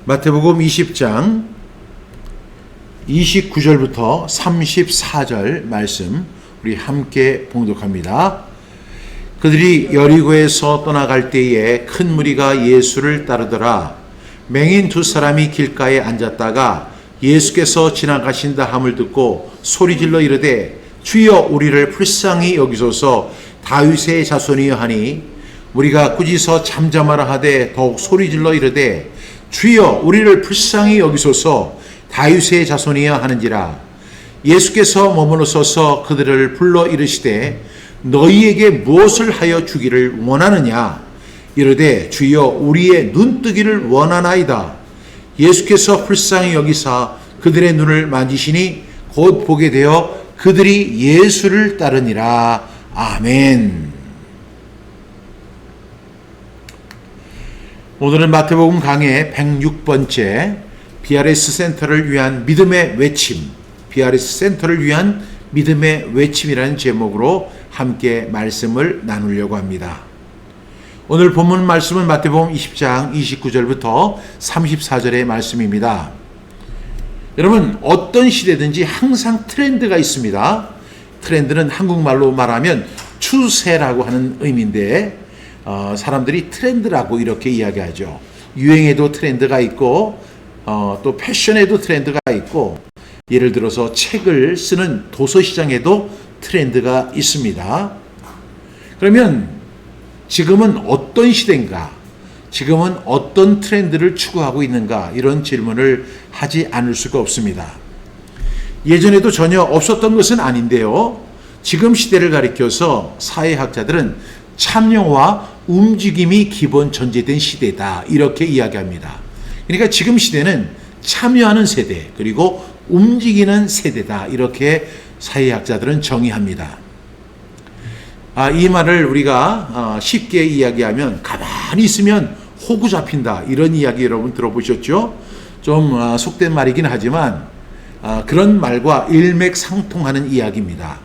마태복음 20장 29절부터 34절 말씀 우리 함께 봉독합니다. 그들이 여리고에서 떠나갈 때에 큰 무리가 예수를 따르더라. 맹인 두 사람이 길가에 앉았다가 예수께서 지나가신다 함을 듣고 소리질러 이르되 주여 우리를 불쌍히 여기소서 다윗의 자손이여 하니 우리가 꾸짖어 잠잠하라 하되 더욱 소리질러 이르되 주여 우리를 불쌍히 여기소서 다윗의 자손이여 하는지라. 예수께서 머무르소서 그들을 불러 이르시되 너희에게 무엇을 하여 주기를 원하느냐. 이르되 주여 우리의 눈뜨기를 원하나이다. 예수께서 불쌍히 여기사 그들의 눈을 만지시니 곧 보게 되어 그들이 예수를 따르니라. 아멘. 오늘은 마태복음 강의 106번째 BRS 센터를 위한 믿음의 외침, BRS 센터를 위한 믿음의 외침이라는 제목으로 함께 말씀을 나누려고 합니다. 오늘 본문 말씀은 마태복음 20장 29절부터 34절의 말씀입니다. 여러분, 어떤 시대든지 항상 트렌드가 있습니다. 트렌드는 한국말로 말하면 추세라고 하는 의미인데 사람들이 트렌드라고 이렇게 이야기하죠. 유행에도 트렌드가 있고 또 패션에도 트렌드가 있고, 예를 들어서 책을 쓰는 도서시장에도 트렌드가 있습니다. 그러면 지금은 어떤 시대인가? 지금은 어떤 트렌드를 추구하고 있는가? 이런 질문을 하지 않을 수가 없습니다. 예전에도 전혀 없었던 것은 아닌데요. 지금 시대를 가리켜서 사회학자들은 참여와 움직임이 기본 전제된 시대다, 이렇게 이야기합니다. 그러니까 지금 시대는 참여하는 세대 그리고 움직이는 세대다, 이렇게 사회학자들은 정의합니다. 이 말을 우리가 쉽게 이야기하면 가만히 있으면 호구 잡힌다, 이런 이야기 여러분 들어보셨죠? 좀 속된 말이긴 하지만 그런 말과 일맥상통하는 이야기입니다.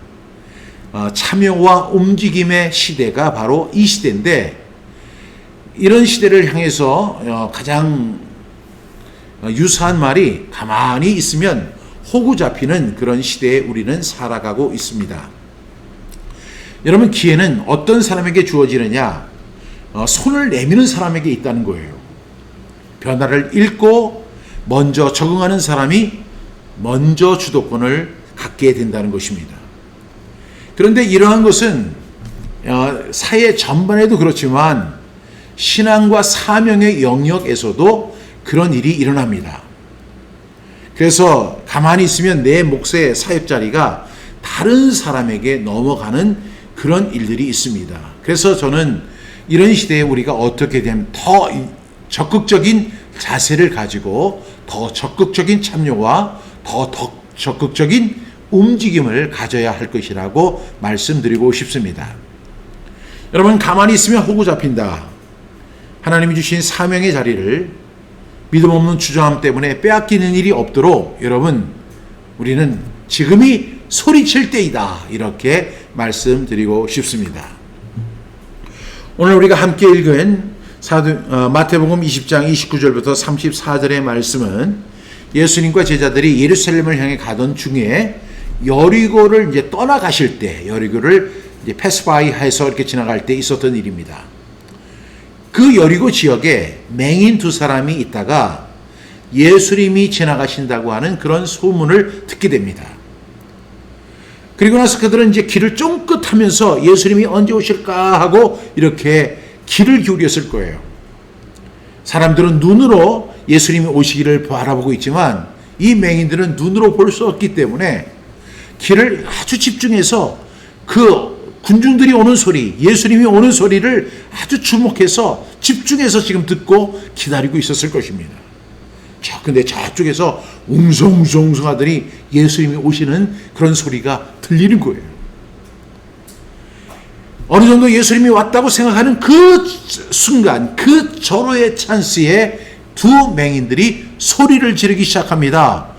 참여와 움직임의 시대가 바로 이 시대인데, 이런 시대를 향해서 가장 유사한 말이 가만히 있으면 호구 잡히는 그런 시대에 우리는 살아가고 있습니다. 여러분, 기회는 어떤 사람에게 주어지느냐? 손을 내미는 사람에게 있다는 거예요. 변화를 읽고 먼저 적응하는 사람이 먼저 주도권을 갖게 된다는 것입니다. 그런데 이러한 것은 사회 전반에도 그렇지만 신앙과 사명의 영역에서도 그런 일이 일어납니다. 그래서 가만히 있으면 내 몫의 사역자리가 다른 사람에게 넘어가는 그런 일들이 있습니다. 그래서 저는 이런 시대에 우리가 어떻게 되면 더 적극적인 자세를 가지고 더 적극적인 참여와 더 적극적인 움직임을 가져야 할 것이라고 말씀드리고 싶습니다. 여러분, 가만히 있으면 호구 잡힌다. 하나님이 주신 사명의 자리를 믿음 없는 주저함 때문에 빼앗기는 일이 없도록 여러분, 우리는 지금이 소리칠 때이다, 이렇게 말씀드리고 싶습니다. 오늘 우리가 함께 읽은 마태복음 20장 29절부터 34절의 말씀은 예수님과 제자들이 예루살렘을 향해 가던 중에 여리고를 이제 떠나가실 때, 여리고를 이제 패스바이해서 이렇게 지나갈 때 있었던 일입니다. 그 여리고 지역에 맹인 두 사람이 있다가 예수님이 지나가신다고 하는 그런 소문을 듣게 됩니다. 그리고 나서 그들은 이제 길을 쫑긋하면서 예수님이 언제 오실까 하고 이렇게 귀를 기울였을 거예요. 사람들은 눈으로 예수님이 오시기를 바라보고 있지만 이 맹인들은 눈으로 볼 수 없기 때문에 귀를 아주 집중해서 그 군중들이 오는 소리, 예수님이 오는 소리를 아주 주목해서 집중해서 지금 듣고 기다리고 있었을 것입니다. 근데 저쪽에서 웅성웅성 하더니 예수님이 오시는 그런 소리가 들리는 거예요. 어느 정도 예수님이 왔다고 생각하는 그 순간, 그 절호의 찬스에 두 맹인들이 소리를 지르기 시작합니다.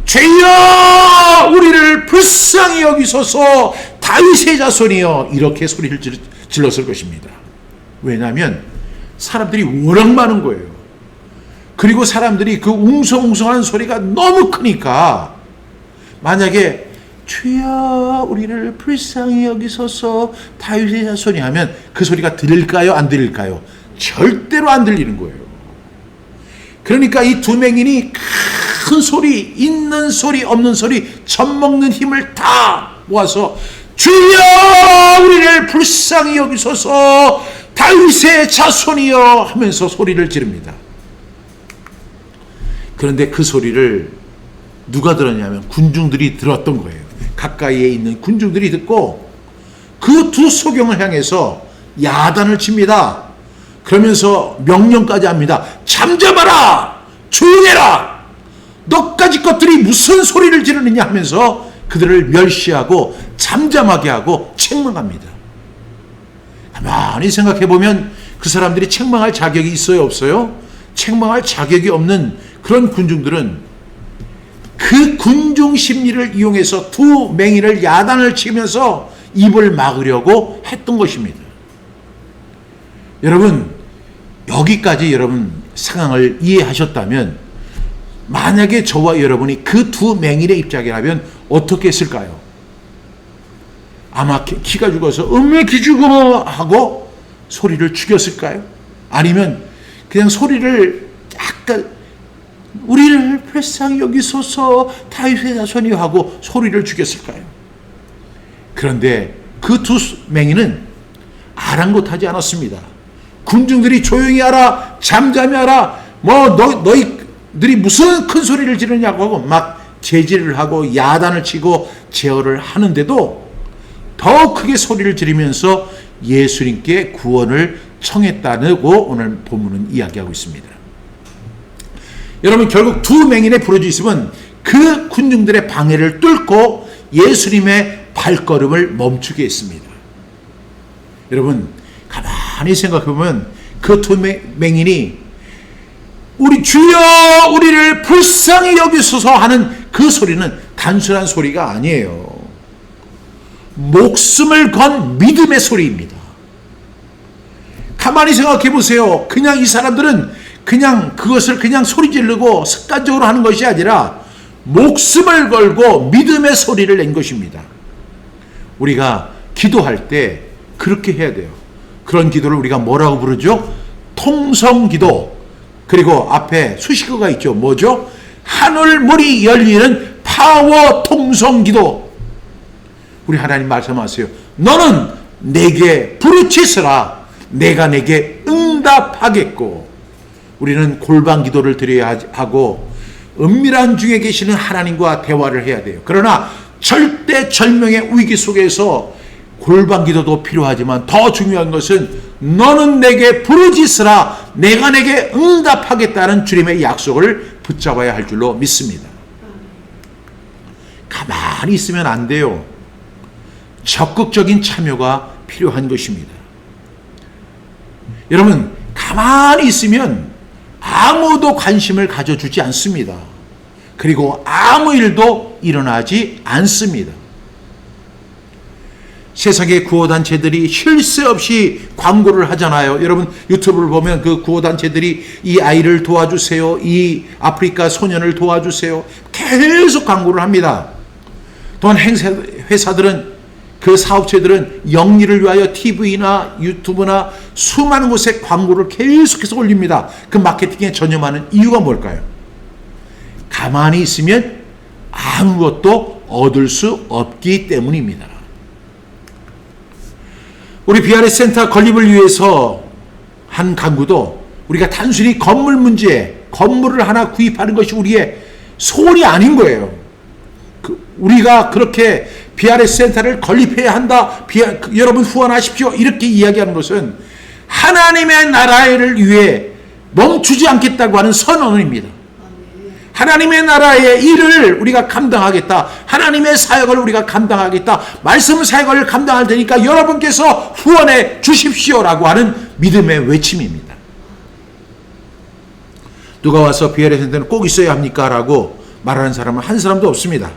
죄여 우리를 불쌍히 여기소서 다윗의 자손이여, 이렇게 소리를 질렀을 것입니다. 왜냐하면 사람들이 워낙 많은 거예요. 그리고 사람들이 그 웅성웅성한 소리가 너무 크니까 만약에 주여 우리를 불쌍히 여기소서 다윗의 자손이 하면 그 소리가 들릴까요? 안 들릴까요? 절대로 안 들리는 거예요. 그러니까 이 두 맹인이 큰 소리, 있는 소리, 없는 소리, 젖먹는 힘을 다 모아서 주여 우리를 불쌍히 여기소서 다윗의 자손이여 하면서 소리를 지릅니다. 그런데 그 소리를 누가 들었냐면 군중들이 들었던 거예요. 가까이에 있는 군중들이 듣고 그 두 소경을 향해서 야단을 칩니다. 그러면서 명령까지 합니다. 잠잠하라! 조용해라! 너까지 것들이 무슨 소리를 지르느냐 하면서 그들을 멸시하고 잠잠하게 하고 책망합니다. 가만히 생각해보면 그 사람들이 책망할 자격이 있어요? 없어요? 책망할 자격이 없는 그런 군중들은 그 군중 심리를 이용해서 두 맹인을 야단을 치면서 입을 막으려고 했던 것입니다. 여러분, 여기까지 여러분 상황을 이해하셨다면 만약에 저와 여러분이 그 두 맹인의 입장이라면 어떻게 했을까요? 아마 기가 죽어서 기 죽어 하고 소리를 죽였을까요? 아니면 그냥 소리를 약간 우리를 불쌍히 여기소서 다윗의 자손이 하고 소리를 죽였을까요? 그런데 그 두 맹인은 아랑곳하지 않았습니다. 군중들이 조용히 하라, 잠잠히 하라, 너희들이 무슨 큰 소리를 지르냐고 하고 막 제지를 하고 야단을 치고 제어를 하는데도 더 크게 소리를 지르면서 예수님께 구원을 청했다고 오늘 본문은 이야기하고 있습니다. 여러분, 결국 두 맹인의 부르짖음은 그 군중들의 방해를 뚫고 예수님의 발걸음을 멈추게 했습니다. 여러분, 가만히 생각해보면 그 두 맹인이 우리 주여 우리를 불쌍히 여기소서 하는 그 소리는 단순한 소리가 아니에요. 목숨을 건 믿음의 소리입니다. 가만히 생각해 보세요. 그냥 이 사람들은 그냥 그것을 그냥 소리 지르고 습관적으로 하는 것이 아니라 목숨을 걸고 믿음의 소리를 낸 것입니다. 우리가 기도할 때 그렇게 해야 돼요. 그런 기도를 우리가 뭐라고 부르죠? 통성기도. 그리고 앞에 수식어가 있죠. 뭐죠? 하늘문이 열리는 파워 통성기도. 우리 하나님 말씀하세요. 너는 내게 부르짖으라. 내가 내게 응답하겠고. 우리는 골방 기도를 드려야 하고 은밀한 중에 계시는 하나님과 대화를 해야 돼요. 그러나 절대절명의 위기 속에서 골방 기도도 필요하지만 더 중요한 것은 너는 내게 부르짖으라. 내가 내게 응답하겠다는 주님의 약속을 붙잡아야 할 줄로 믿습니다. 가만히 있으면 안 돼요. 적극적인 참여가 필요한 것입니다. 여러분, 가만히 있으면 아무도 관심을 가져주지 않습니다. 그리고 아무 일도 일어나지 않습니다. 세상의 구호단체들이 쉴 새 없이 광고를 하잖아요. 여러분, 유튜브를 보면 그 구호단체들이 이 아이를 도와주세요, 이 아프리카 소년을 도와주세요, 계속 광고를 합니다. 또한 회사들은, 그 사업체들은 영리를 위하여 TV나 유튜브나 수많은 곳에 광고를 계속해서 올립니다. 그 마케팅에 전념하는 이유가 뭘까요? 가만히 있으면 아무것도 얻을 수 없기 때문입니다. 우리 BRS 센터 건립을 위해서 한 강구도 우리가 단순히 건물 문제, 건물을 하나 구입하는 것이 우리의 소원이 아닌 거예요. 우리가 그렇게 BRS 센터를 건립해야 한다, 여러분 후원하십시오, 이렇게 이야기하는 것은 하나님의 나라를 위해 멈추지 않겠다고 하는 선언입니다. 하나님의 나라의 일을 우리가 감당하겠다, 하나님의 사역을 우리가 감당하겠다, 말씀 사역을 감당할 테니까 여러분께서 후원해 주십시오라고 하는 믿음의 외침입니다. 누가 와서 BRS 센터는 꼭 있어야 합니까? 라고 말하는 사람은 한 사람도 없습니다.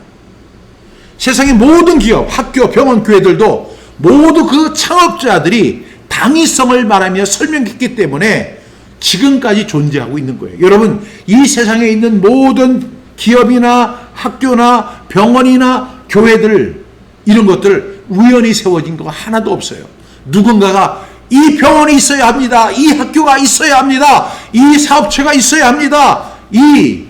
세상의 모든 기업, 학교, 병원, 교회들도 모두 그 창업자들이 당위성을 말하며 설명했기 때문에 지금까지 존재하고 있는 거예요. 여러분, 이 세상에 있는 모든 기업이나 학교나 병원이나 교회들, 이런 것들 우연히 세워진 거 하나도 없어요. 누군가가 이 병원이 있어야 합니다. 이 학교가 있어야 합니다. 이 사업체가 있어야 합니다. 이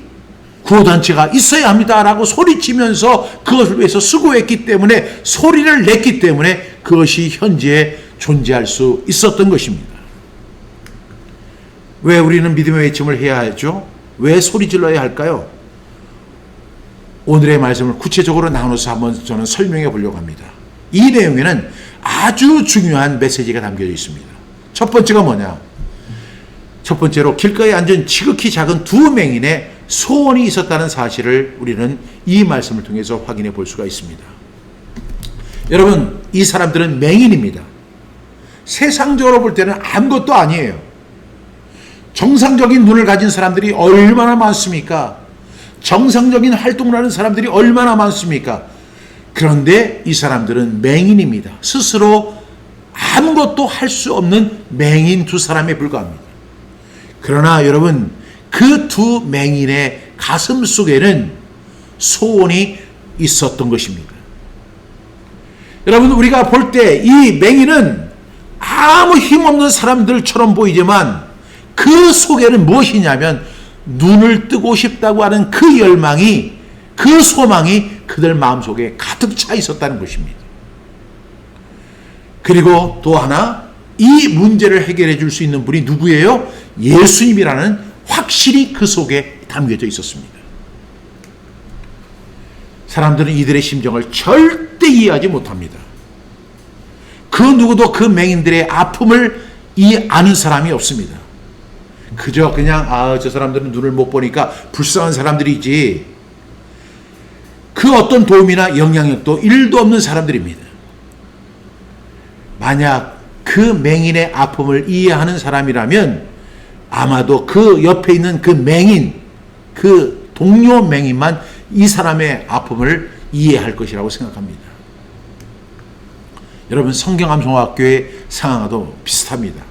구호단체가 있어야 합니다. 라고 소리치면서 그것을 위해서 수고했기 때문에, 소리를 냈기 때문에 그것이 현재 존재할 수 있었던 것입니다. 왜 우리는 믿음의 외침을 해야 하죠? 왜 소리 질러야 할까요? 오늘의 말씀을 구체적으로 나눠서 한번 저는 설명해 보려고 합니다. 이 내용에는 아주 중요한 메시지가 담겨져 있습니다. 첫 번째가 뭐냐? 첫 번째로 길가에 앉은 지극히 작은 두 맹인의 소원이 있었다는 사실을 우리는 이 말씀을 통해서 확인해 볼 수가 있습니다. 여러분, 이 사람들은 맹인입니다. 세상적으로 볼 때는 아무것도 아니에요. 정상적인 눈을 가진 사람들이 얼마나 많습니까? 정상적인 활동을 하는 사람들이 얼마나 많습니까? 그런데 이 사람들은 맹인입니다. 스스로 아무것도 할 수 없는 맹인 두 사람에 불과합니다. 그러나 여러분, 그 두 맹인의 가슴 속에는 소원이 있었던 것입니다. 여러분, 우리가 볼 때 이 맹인은 아무 힘없는 사람들처럼 보이지만 그 속에는 무엇이냐면 눈을 뜨고 싶다고 하는 그 열망이, 그 소망이 그들 마음속에 가득 차 있었다는 것입니다. 그리고 또 하나, 이 문제를 해결해 줄 수 있는 분이 누구예요? 예수님이라는 확실히 그 속에 담겨져 있었습니다. 사람들은 이들의 심정을 절대 이해하지 못합니다. 그 누구도 그 맹인들의 아픔을 아는 사람이 없습니다. 그저 그냥 저 사람들은 눈을 못 보니까 불쌍한 사람들이지, 그 어떤 도움이나 영향력도 1도 없는 사람들입니다. 만약 그 맹인의 아픔을 이해하는 사람이라면 아마도 그 옆에 있는 그 맹인, 그 동료 맹인만 이 사람의 아픔을 이해할 것이라고 생각합니다. 여러분, 성경암송학교의 상황과도 비슷합니다.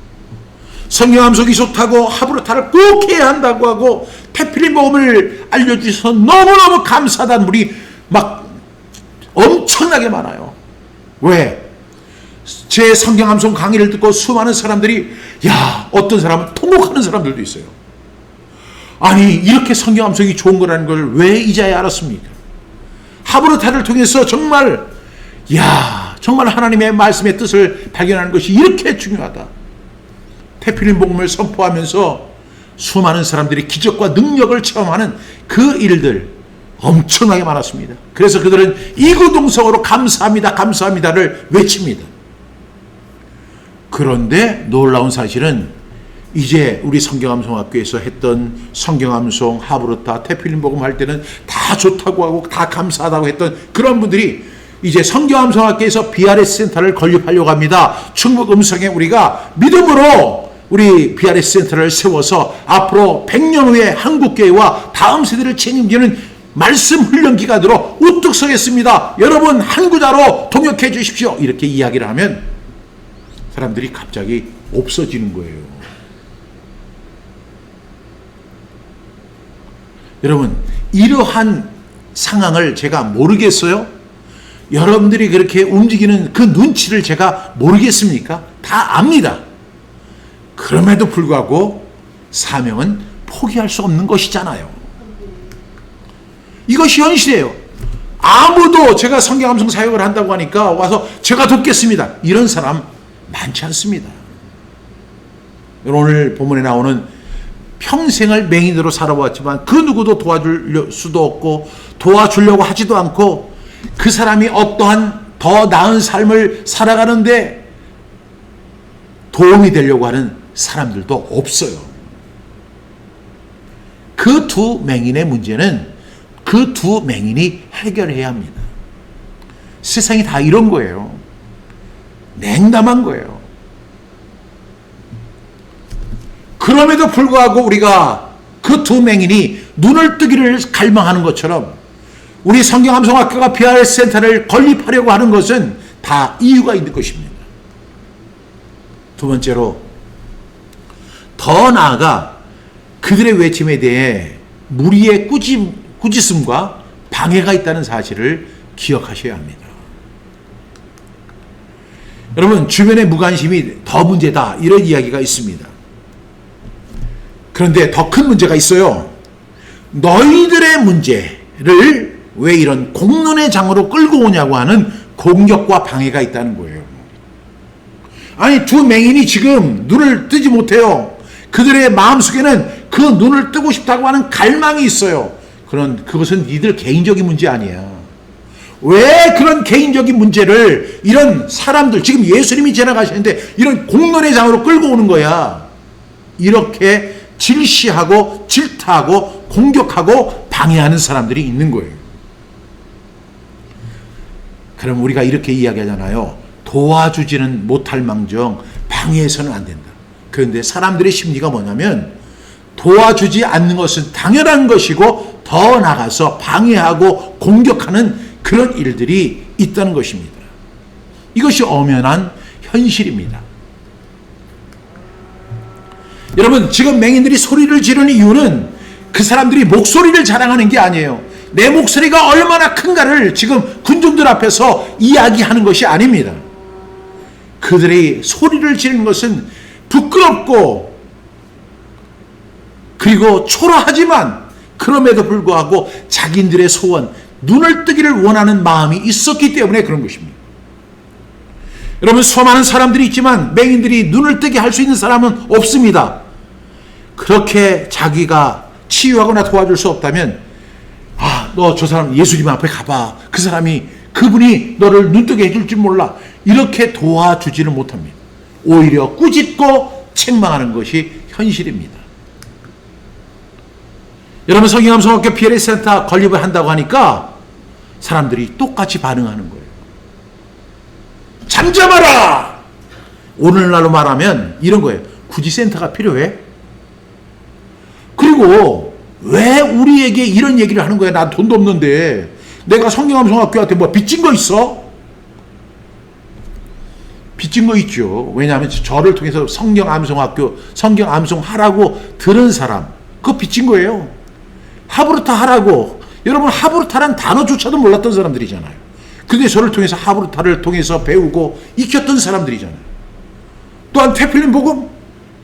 성경암송이 좋다고 하브르타를 꼭 해야 한다고 하고 태필린 복음을 알려주셔서 너무너무 감사하다는 분이 막 엄청나게 많아요. 왜? 제 성경암송 강의를 듣고 수많은 사람들이, 어떤 사람은 통곡하는 사람들도 있어요. 아니, 이렇게 성경암송이 좋은 거라는 걸 왜 이제야 알았습니까? 하브르타를 통해서 정말 하나님의 말씀의 뜻을 발견하는 것이 이렇게 중요하다. 태필린 복음을 선포하면서 수많은 사람들이 기적과 능력을 체험하는 그 일들 엄청나게 많았습니다. 그래서 그들은 이구동성으로 감사합니다, 감사합니다를 외칩니다. 그런데 놀라운 사실은 이제 우리 성경암송학교에서 했던 성경암송, 하브르타, 태필린 복음 할 때는 다 좋다고 하고 다 감사하다고 했던 그런 분들이 이제 성경암송학교에서 BRS 센터를 건립하려고 합니다. 충북 음성에 우리가 믿음으로 우리 BRS 센터를 세워서 앞으로 100년 후에 한국교회와 다음 세대를 책임지는 말씀 훈련 기관으로 우뚝 서겠습니다. 여러분 한구자로 동역해 주십시오. 이렇게 이야기를 하면 사람들이 갑자기 없어지는 거예요. 여러분, 이러한 상황을 제가 모르겠어요? 여러분들이 그렇게 움직이는 그 눈치를 제가 모르겠습니까? 다 압니다. 그럼에도 불구하고 사명은 포기할 수 없는 것이잖아요. 이것이 현실이에요. 아무도 제가 성경암송 사역을 한다고 하니까 와서 제가 돕겠습니다, 이런 사람 많지 않습니다. 오늘 본문에 나오는 평생을 맹인으로 살아왔지만 그 누구도 도와줄 수도 없고 도와주려고 하지도 않고 그 사람이 어떠한 더 나은 삶을 살아가는데 도움이 되려고 하는 사람들도 없어요. 그 두 맹인의 문제는 그 두 맹인이 해결해야 합니다. 세상이 다 이런 거예요. 냉담한 거예요. 그럼에도 불구하고 우리가 그 두 맹인이 눈을 뜨기를 갈망하는 것처럼 우리 성경암송학교가 BRS 센터를 건립하려고 하는 것은 다 이유가 있는 것입니다. 두 번째로, 더 나아가 그들의 외침에 대해 무리의 꾸짖음과 방해가 있다는 사실을 기억하셔야 합니다. 여러분, 주변의 무관심이 더 문제다, 이런 이야기가 있습니다. 그런데 더 큰 문제가 있어요. 너희들의 문제를 왜 이런 공론의 장으로 끌고 오냐고 하는 공격과 방해가 있다는 거예요. 아니, 두 맹인이 지금 눈을 뜨지 못해요. 그들의 마음속에는 그 눈을 뜨고 싶다고 하는 갈망이 있어요. 그것은 니들 개인적인 문제 아니야. 왜 그런 개인적인 문제를 이런 사람들, 지금 예수님이 지나가시는데 이런 공론의 장으로 끌고 오는 거야. 이렇게 질시하고 질타하고 공격하고 방해하는 사람들이 있는 거예요. 그럼 우리가 이렇게 이야기하잖아요. 도와주지는 못할 망정 방해해서는 안 된다. 그런데 사람들의 심리가 뭐냐면 도와주지 않는 것은 당연한 것이고 더 나아가서 방해하고 공격하는 그런 일들이 있다는 것입니다. 이것이 엄연한 현실입니다. 여러분, 지금 맹인들이 소리를 지르는 이유는 그 사람들이 목소리를 자랑하는 게 아니에요. 내 목소리가 얼마나 큰가를 지금 군중들 앞에서 이야기하는 것이 아닙니다. 그들이 소리를 지르는 것은 부끄럽고 그리고 초라하지만 그럼에도 불구하고 자기들의 소원, 눈을 뜨기를 원하는 마음이 있었기 때문에 그런 것입니다. 여러분, 수많은 사람들이 있지만 맹인들이 눈을 뜨게 할 수 있는 사람은 없습니다. 그렇게 자기가 치유하거나 도와줄 수 없다면, 너 저 사람 예수님 앞에 가봐. 그분이 너를 눈뜨게 해줄 줄 몰라. 이렇게 도와주지를 못합니다. 오히려 꾸짖고 책망하는 것이 현실입니다. 여러분, 성경암송학교 PLA 센터 건립을 한다고 하니까 사람들이 똑같이 반응하는 거예요. 잠잠하라! 오늘날로 말하면 이런 거예요. 굳이 센터가 필요해? 그리고 왜 우리에게 이런 얘기를 하는 거야? 난 돈도 없는데 내가 성경암송학교한테 뭐 빚진 거 있어? 빚진 거 있죠. 왜냐하면 저를 통해서 성경암송학교, 성경암송하라고 들은 사람, 그거 빚진 거예요. 하브루타 하라고, 여러분 하브루타란 단어조차도 몰랐던 사람들이잖아요. 근데 저를 통해서 하브루타를 통해서 배우고 익혔던 사람들이잖아요. 또한 테필린 복음,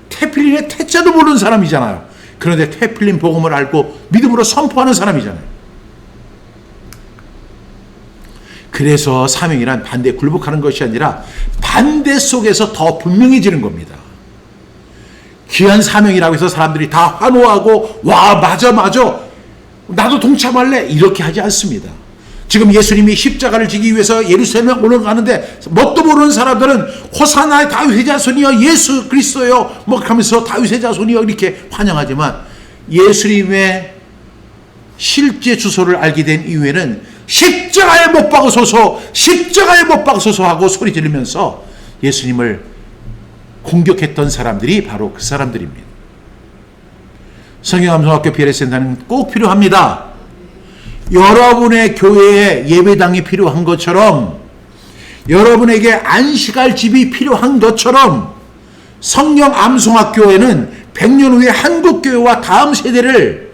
테필린의 태자도 모르는 사람이잖아요. 그런데 테필린 복음을 알고 믿음으로 선포하는 사람이잖아요. 그래서 사명이란 반대에 굴복하는 것이 아니라 반대 속에서 더 분명해지는 겁니다. 귀한 사명이라고 해서 사람들이 다 환호하고 와 맞아 나도 동참할래 이렇게 하지 않습니다. 지금 예수님이 십자가를 지기 위해서 예루살렘에 올라가는데 뭣도 모르는 사람들은 호사나 다윗의 자손이여 예수 그리스도여 뭐 하면서 다윗의 자손이여 이렇게 환영하지만 예수님의 실제 주소를 알게 된 이후에는 십자가에 못 박으소서 십자가에 못 박으소서 하고 소리 지르면서 예수님을 공격했던 사람들이 바로 그 사람들입니다. 성경암송학교 PLA센터는 꼭 필요합니다. 여러분의 교회에 예배당이 필요한 것처럼 여러분에게 안식할 집이 필요한 것처럼 성경암송학교에는 100년 후에 한국교회와 다음 세대를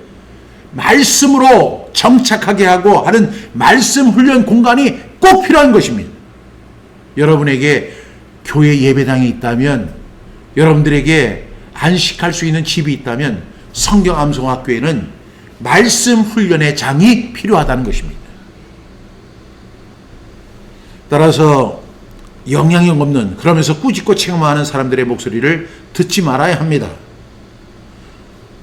말씀으로 정착하게 하고 하는 말씀 훈련 공간이 꼭 필요한 것입니다. 여러분에게 교회 예배당이 있다면, 여러분들에게 안식할 수 있는 집이 있다면 성경암송학교에는 말씀 훈련의 장이 필요하다는 것입니다. 따라서 영향력 없는, 그러면서 꾸짖고 책망하는 사람들의 목소리를 듣지 말아야 합니다.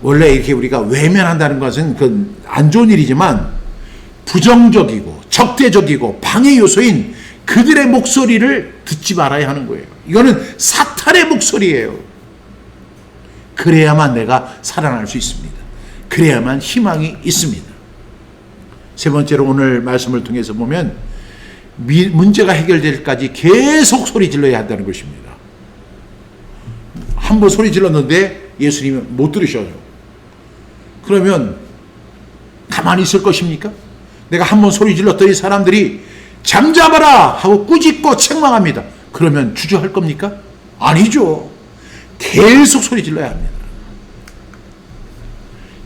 원래 이렇게 우리가 외면한다는 것은 그 안 좋은 일이지만 부정적이고 적대적이고 방해 요소인 그들의 목소리를 듣지 말아야 하는 거예요. 이거는 사탄의 목소리예요. 그래야만 내가 살아날 수 있습니다. 그래야만 희망이 있습니다. 세 번째로 오늘 말씀을 통해서 보면 문제가 해결될 때까지 계속 소리 질러야 한다는 것입니다. 한 번 소리 질렀는데 예수님은 못 들으셔요. 그러면 가만히 있을 것입니까? 내가 한 번 소리 질렀더니 사람들이 잠잠하라 하고 꾸짖고 책망합니다. 그러면 주저할 겁니까? 아니죠. 계속 소리 질러야 합니다.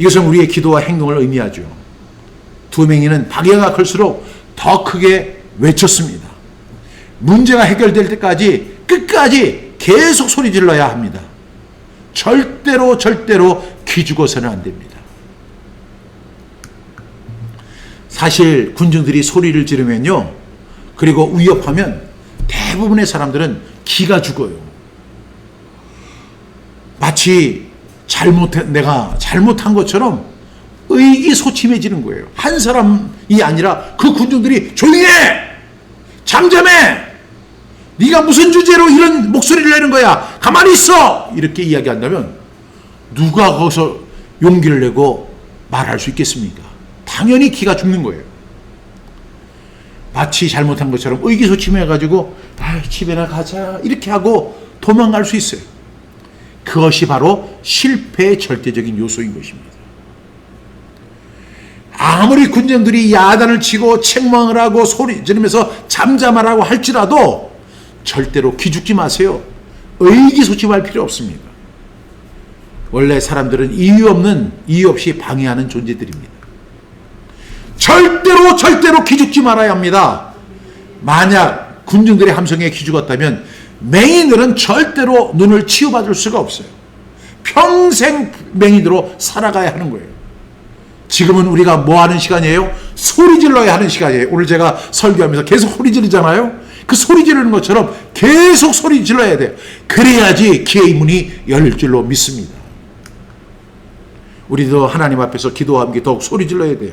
이것은 우리의 기도와 행동을 의미하죠. 두 맹인은 박해가 클수록 더 크게 외쳤습니다. 문제가 해결될 때까지 끝까지 계속 소리 질러야 합니다. 절대로 기죽어서는 안 됩니다. 사실 군중들이 소리를 지르면요, 그리고 위협하면 대부분의 사람들은 기가 죽어요. 마치 내가 잘못한 것처럼 의기소침해지는 거예요. 한 사람이 아니라 그 군중들이 조용히 해! 잠잠해! 네가 무슨 주제로 이런 목소리를 내는 거야? 가만히 있어! 이렇게 이야기한다면 누가 거기서 용기를 내고 말할 수 있겠습니까? 당연히 기가 죽는 거예요. 마치 잘못한 것처럼 의기소침해가지고 집에나 가자 이렇게 하고 도망갈 수 있어요. 그것이 바로 실패의 절대적인 요소인 것입니다. 아무리 군중들이 야단을 치고 책망을 하고 소리 지르면서 잠잠하라고 할지라도 절대로 기죽지 마세요. 의기소침할 필요 없습니다. 원래 사람들은 이유 없이 방해하는 존재들입니다. 절대로 기죽지 말아야 합니다. 만약 군중들의 함성에 기죽었다면 맹인들은 절대로 눈을 치유받을 수가 없어요. 평생 맹인으로 살아가야 하는 거예요. 지금은 우리가 뭐 하는 시간이에요? 소리 질러야 하는 시간이에요. 오늘 제가 설교하면서 계속 소리 지르잖아요. 그 소리 지르는 것처럼 계속 소리 질러야 돼요. 그래야지 기회의 문이 열릴 줄로 믿습니다. 우리도 하나님 앞에서 기도와 함께 더욱 소리 질러야 돼요.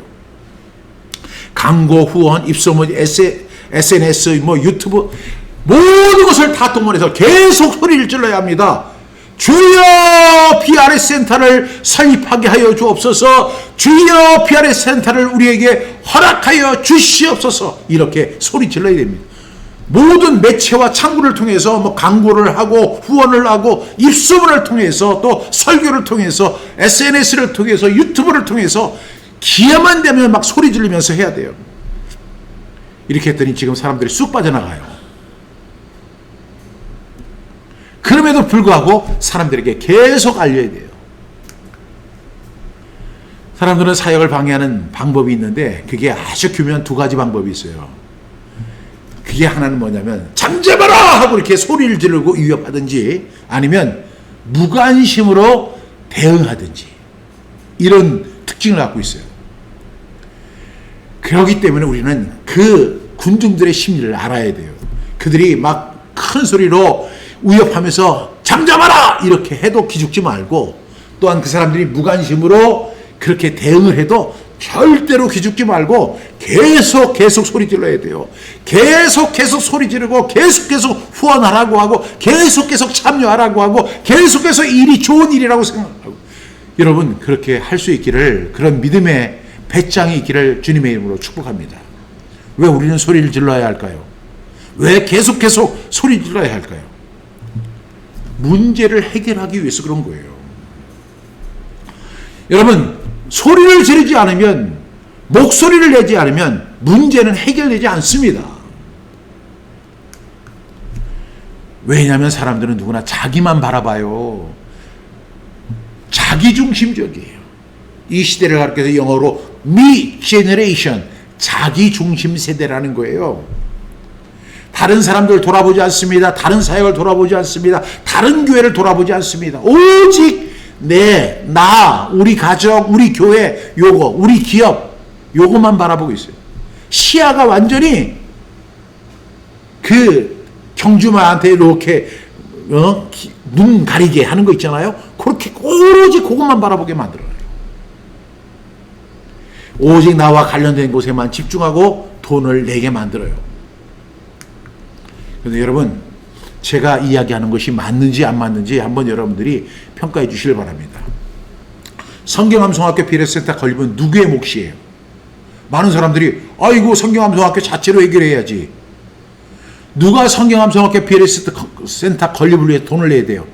광고, 후원, 입소문, SNS, 유튜브 모든 것을 다 동원해서 계속 소리를 질러야 합니다. 주여 PRS 센터를 설립하게 하여 주옵소서. 주여 PRS 센터를 우리에게 허락하여 주시옵소서. 이렇게 소리 질러야 됩니다. 모든 매체와 창구를 통해서 광고를 하고 후원을 하고 입소문을 통해서 또 설교를 통해서 SNS를 통해서 유튜브를 통해서 기회만 되면 막 소리 지르면서 해야 돼요. 이렇게 했더니 지금 사람들이 쑥 빠져나가요. 그럼에도 불구하고 사람들에게 계속 알려야 돼요. 사람들은 사역을 방해하는 방법이 있는데 그게 아주 교묘한 두 가지 방법이 있어요. 그게 하나는 뭐냐면 잠재봐라 하고 이렇게 소리를 지르고 위협하든지 아니면 무관심으로 대응하든지 이런 특징을 갖고 있어요. 그렇기 때문에 우리는 그 군중들의 심리를 알아야 돼요. 그들이 막 큰 소리로 위협하면서 잠잠하라 이렇게 해도 기죽지 말고 또한 그 사람들이 무관심으로 그렇게 대응을 해도 절대로 기죽지 말고 계속 소리 질러야 돼요. 계속 소리 지르고 계속 후원하라고 하고 계속 참여하라고 하고 계속 일이 좋은 일이라고 생각하고 여러분 그렇게 할 수 있기를 그런 믿음의 배짱이 있기를 주님의 이름으로 축복합니다. 왜 우리는 소리를 질러야 할까요? 왜 계속 소리 질러야 할까요? 문제를 해결하기 위해서 그런 거예요. 여러분 소리를 지르지 않으면 목소리를 내지 않으면 문제는 해결되지 않습니다. 왜냐하면 사람들은 누구나 자기만 바라봐요. 자기중심적이에요. 이 시대를 가르쳐서 영어로 me generation, 자기중심 세대라는 거예요. 다른 사람들 돌아보지 않습니다. 다른 사역을 돌아보지 않습니다. 다른 교회를 돌아보지 않습니다. 오직 나, 우리 가족, 우리 교회, 우리 기업, 요거만 바라보고 있어요. 시야가 완전히 그 경주마한테 이렇게 눈 가리게 하는 거 있잖아요. 그렇게 오로지 그것만 바라보게 만들어요. 오직 나와 관련된 곳에만 집중하고 돈을 내게 만들어요. 그런데 여러분 제가 이야기하는 것이 맞는지 안 맞는지 한번 여러분들이 평가해 주시길 바랍니다. 성경암송학교 PRS센터 건립은 누구의 몫이에요? 많은 사람들이 아이고 성경암송학교 자체로 해결해야지. 누가 성경암송학교 PRS센터 건립을 위해 돈을 내야 돼요?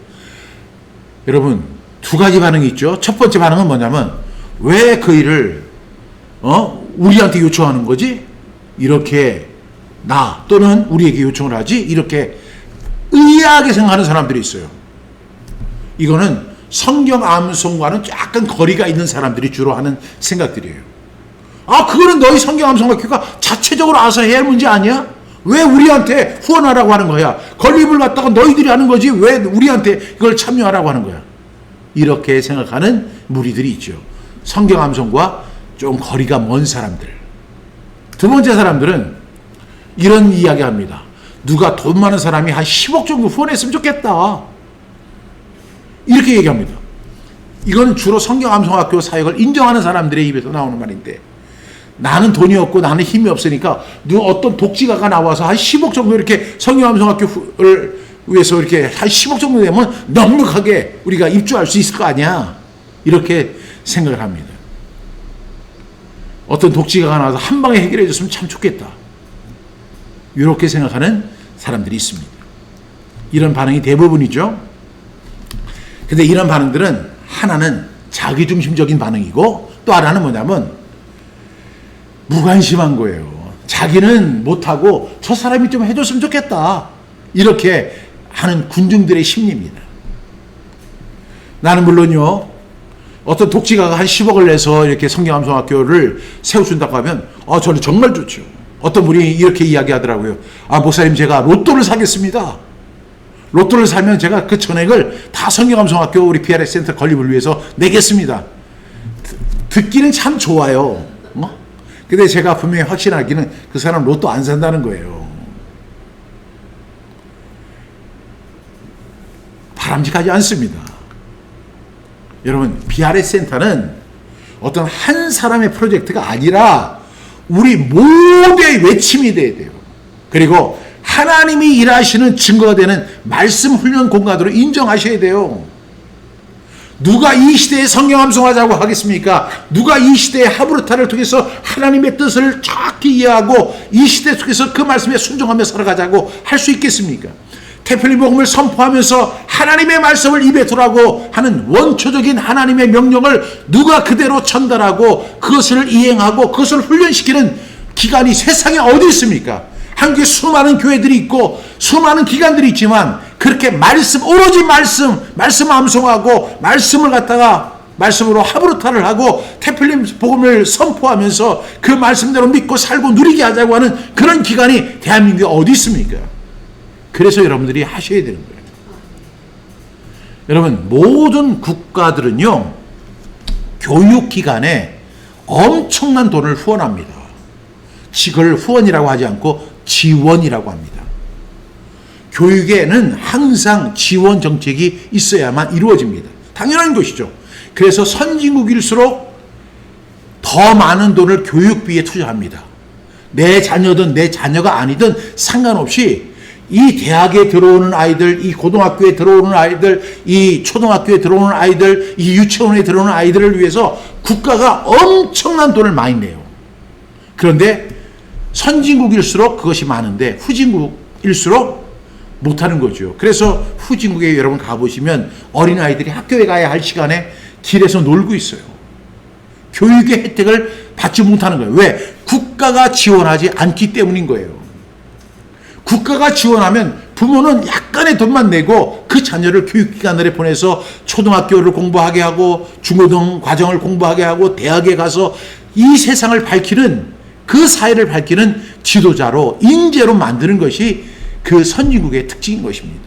여러분 두 가지 반응이 있죠. 첫 번째 반응은 뭐냐면 왜 그 일을 우리한테 요청하는 거지? 이렇게 나 또는 우리에게 요청을 하지? 이렇게 의아하게 생각하는 사람들이 있어요. 이거는 성경 암송과는 약간 거리가 있는 사람들이 주로 하는 생각들이에요. 아, 그거는 너희 성경 암송학교가 자체적으로 알아서 해야 할 문제 아니야? 왜 우리한테 후원하라고 하는 거야? 건립을 갖다가 너희들이 하는 거지 왜 우리한테 이걸 참여하라고 하는 거야? 이렇게 생각하는 무리들이 있죠. 성경 암송과 좀 거리가 먼 사람들. 두 번째 사람들은 이런 이야기 합니다. 누가 돈 많은 사람이 한 10억 정도 후원했으면 좋겠다. 이렇게 얘기합니다. 이건 주로 성경 암송학교 사역을 인정하는 사람들의 입에서 나오는 말인데, 나는 돈이 없고 나는 힘이 없으니까 어떤 독지가가 나와서 한 10억 정도 이렇게 성경 암송학교를 위해서 이렇게 한 10억 정도 되면 넉넉하게 우리가 입주할 수 있을 거 아니야. 이렇게 생각을 합니다. 어떤 독지가가 나와서 한 방에 해결해 줬으면 참 좋겠다. 이렇게 생각하는 사람들이 있습니다. 이런 반응이 대부분이죠. 근데 이런 반응들은 하나는 자기중심적인 반응이고 또 하나는 뭐냐면 무관심한 거예요. 자기는 못하고 저 사람이 좀 해줬으면 좋겠다. 이렇게 하는 군중들의 심리입니다. 나는 물론요, 어떤 독지가가 한 10억을 내서 이렇게 성경암송학교를 세워준다고 하면 저는 정말 좋죠. 어떤 분이 이렇게 이야기하더라고요. 목사님, 제가 로또를 사겠습니다. 로또를 사면 제가 그 전액을 다 성경암송학교 우리 PRS 센터 건립을 위해서 내겠습니다. 듣기는 참 좋아요. 근데 제가 분명히 확신하기는 그 사람 로또 안 산다는 거예요. 바람직하지 않습니다. 여러분, PRS 센터는 어떤 한 사람의 프로젝트가 아니라 우리 모두의 외침이 돼야 돼요. 그리고 하나님이 일하시는 증거가 되는 말씀 훈련 공간으로 인정하셔야 돼요. 누가 이 시대에 성경 암송하자고 하겠습니까? 누가 이 시대의 하브르타를 통해서 하나님의 뜻을 정확히 이해하고 이 시대 속에서 그 말씀에 순종하며 살아가자고 할 수 있겠습니까? 태필린 복음을 선포하면서 하나님의 말씀을 입에 두라고 하는 원초적인 하나님의 명령을 누가 그대로 전달하고 그것을 이행하고 그것을 훈련시키는 기관이 세상에 어디 있습니까? 한국에 수많은 교회들이 있고 수많은 기관들이 있지만 그렇게 오로지 말씀 암송하고 말씀을 갖다가 말씀으로 하브르타를 하고 태필린 복음을 선포하면서 그 말씀대로 믿고 살고 누리게 하자고 하는 그런 기관이 대한민국에 어디 있습니까? 그래서 여러분들이 하셔야 되는 거예요. 여러분, 모든 국가들은요, 교육기관에 엄청난 돈을 후원합니다. 그걸 후원이라고 하지 않고 지원이라고 합니다. 교육에는 항상 지원 정책이 있어야만 이루어집니다. 당연한 것이죠. 그래서 선진국일수록 더 많은 돈을 교육비에 투자합니다. 내 자녀든 내 자녀가 아니든 상관없이 이 대학에 들어오는 아이들, 이 고등학교에 들어오는 아이들, 이 초등학교에 들어오는 아이들, 이 유치원에 들어오는 아이들을 위해서 국가가 엄청난 돈을 많이 내요. 그런데 선진국일수록 그것이 많은데 후진국일수록 못하는 거죠. 그래서 후진국에 여러분 가보시면 어린아이들이 학교에 가야 할 시간에 길에서 놀고 있어요. 교육의 혜택을 받지 못하는 거예요. 왜? 국가가 지원하지 않기 때문인 거예요. 국가가 지원하면 부모는 약간의 돈만 내고 그 자녀를 교육기관에 보내서 초등학교를 공부하게 하고 중고등 과정을 공부하게 하고 대학에 가서 이 세상을 밝히는, 그 사회를 밝히는 지도자로, 인재로 만드는 것이 그 선진국의 특징인 것입니다.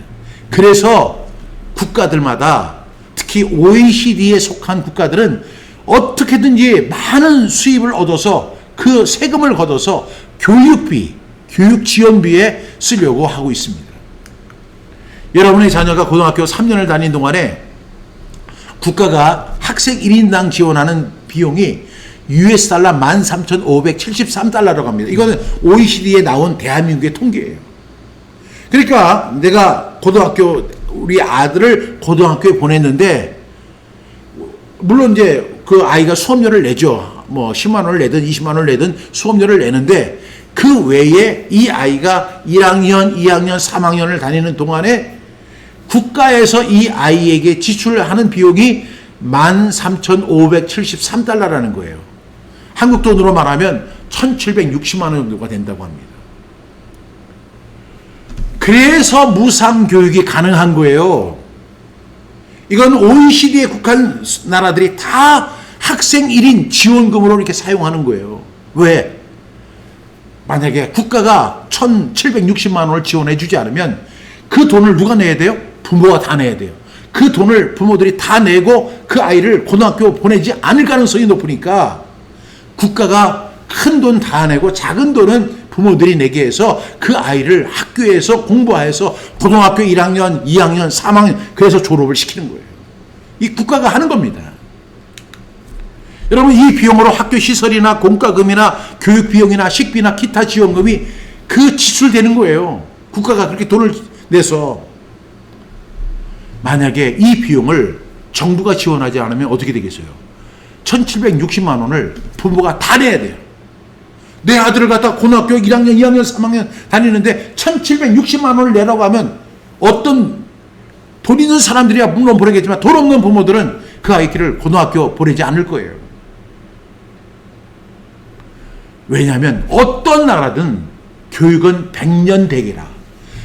그래서 국가들마다, 특히 OECD에 속한 국가들은 어떻게든지 많은 수입을 얻어서 그 세금을 걷어서 교육비, 교육 지원비에 쓰려고 하고 있습니다. 여러분의 자녀가 고등학교 3년을 다닌 동안에 국가가 학생 1인당 지원하는 비용이 US 달러 13,573달러라고 합니다. 이거는 OECD에 나온 대한민국의 통계예요. 그러니까 내가 우리 아들을 고등학교에 보냈는데, 물론 이제 그 아이가 수업료를 내죠. 뭐 10만 원을 내든 20만 원을 내든 수업료를 내는데, 그 외에 이 아이가 1학년, 2학년, 3학년을 다니는 동안에 국가에서 이 아이에게 지출하는 비용이 13,573달러라는 거예요. 한국 돈으로 말하면 1,760만 원 정도가 된다고 합니다. 그래서 무상교육이 가능한 거예요. 이건 OECD에 국한 나라들이 다 학생 1인 지원금으로 이렇게 사용하는 거예요. 왜? 만약에 국가가 1,760만 원을 지원해 주지 않으면 그 돈을 누가 내야 돼요? 부모가 다 내야 돼요. 그 돈을 부모들이 다 내고 그 아이를 고등학교 보내지 않을 가능성이 높으니까 국가가 큰 돈 다 내고 작은 돈은 부모들이 내게 해서 그 아이를 학교에서 공부해서 고등학교 1학년, 2학년, 3학년 그래서 졸업을 시키는 거예요. 이 국가가 하는 겁니다. 여러분, 이 비용으로 학교 시설이나 공과금이나 교육 비용이나 식비나 기타 지원금이 그 지출되는 거예요. 국가가 그렇게 돈을 내서. 만약에 이 비용을 정부가 지원하지 않으면 어떻게 되겠어요? 1,760만 원을 부모가 다 내야 돼요. 내 아들을 갖다 고등학교 1학년, 2학년, 3학년 다니는데 1,760만 원을 내라고 하면 어떤 돈 있는 사람들이야 물론 보내겠지만 돈 없는 부모들은 그 아이를 고등학교 보내지 않을 거예요. 왜냐하면 어떤 나라든 교육은 100년 대계라.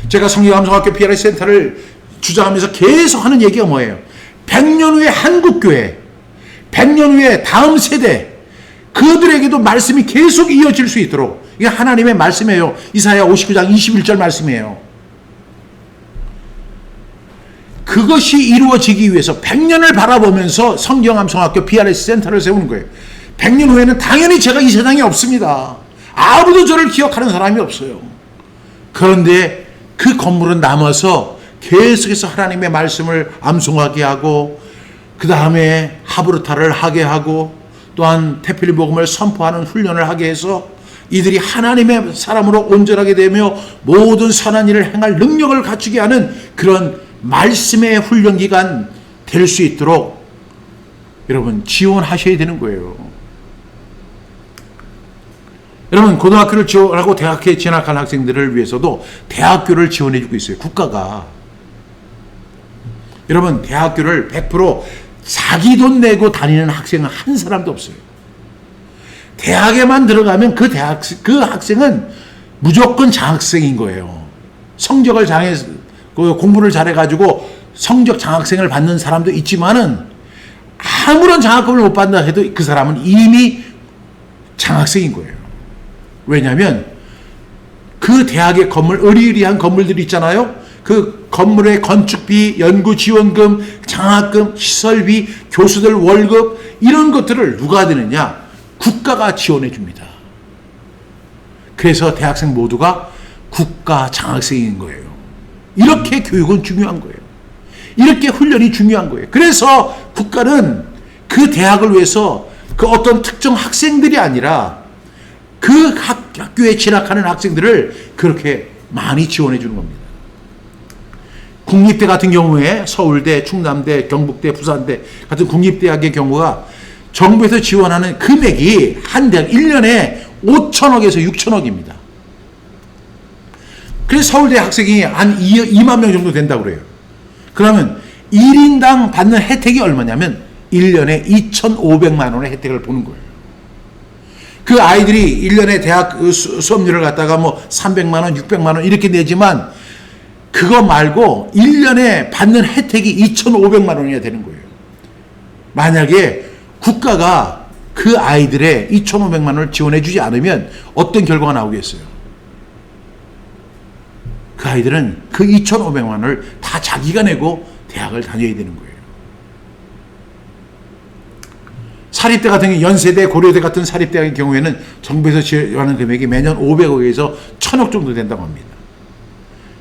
제가 성경암송학교 PRS 센터를 주장하면서 계속 하는 얘기가 뭐예요? 100년 후에 한국교회, 100년 후에 다음 세대, 그들에게도 말씀이 계속 이어질 수 있도록, 이게 하나님의 말씀이에요. 이사야 59장 21절 말씀이에요. 그것이 이루어지기 위해서 100년을 바라보면서 성경암송학교 PRS 센터를 세우는 거예요. 100년 후에는 당연히 제가 이 세상에 없습니다. 아무도 저를 기억하는 사람이 없어요. 그런데 그 건물은 남아서 계속해서 하나님의 말씀을 암송하게 하고, 그 다음에 하브르타를 하게 하고, 또한 태필 복음을 선포하는 훈련을 하게 해서 이들이 하나님의 사람으로 온전하게 되며 모든 선한 일을 행할 능력을 갖추게 하는 그런 말씀의 훈련 기간 될 수 있도록 여러분 지원하셔야 되는 거예요. 여러분, 고등학교를 지원하고 대학에 진학한 학생들을 위해서도 대학교를 지원해주고 있어요. 국가가. 여러분, 대학교를 100% 자기 돈 내고 다니는 학생은 한 사람도 없어요. 대학에만 들어가면 그 학생은 무조건 장학생인 거예요. 성적을 공부를 잘해가지고 성적 장학생을 받는 사람도 있지만은 아무런 장학금을 못 받는다 해도 그 사람은 이미 장학생인 거예요. 왜냐하면 그 대학의 건물, 의리의리한 건물들이 있잖아요. 그 건물의 건축비, 연구지원금, 장학금, 시설비, 교수들 월급 이런 것들을 누가 되느냐? 국가가 지원해 줍니다. 그래서 대학생 모두가 국가 장학생인 거예요. 이렇게 교육은 중요한 거예요. 이렇게 훈련이 중요한 거예요. 그래서 국가는 그 대학을 위해서 그 어떤 특정 학생들이 아니라 그 학교에 진학하는 학생들을 그렇게 많이 지원해 주는 겁니다. 국립대 같은 경우에 서울대, 충남대, 경북대, 부산대 같은 국립대학의 경우가 정부에서 지원하는 금액이 한 대학 1년에 5천억에서 6천억입니다. 그래서 서울대 학생이 한 2만 명 정도 된다고 그래요. 그러면 1인당 받는 혜택이 얼마냐면 1년에 2,500만 원의 혜택을 보는 거예요. 그 아이들이 1년에 대학 수업료를 갖다가 뭐 300만 원, 600만 원 이렇게 내지만 그거 말고 1년에 받는 혜택이 2,500만 원이나 되는 거예요. 만약에 국가가 그 아이들의 2,500만 원을 지원해 주지 않으면 어떤 결과가 나오겠어요? 그 아이들은 그 2,500만 원을 다 자기가 내고 대학을 다녀야 되는 거예요. 사립대 같은 경우, 연세대, 고려대 같은 사립대학의 경우에는 정부에서 지원하는 금액이 매년 500억에서 1,000억 정도 된다고 합니다.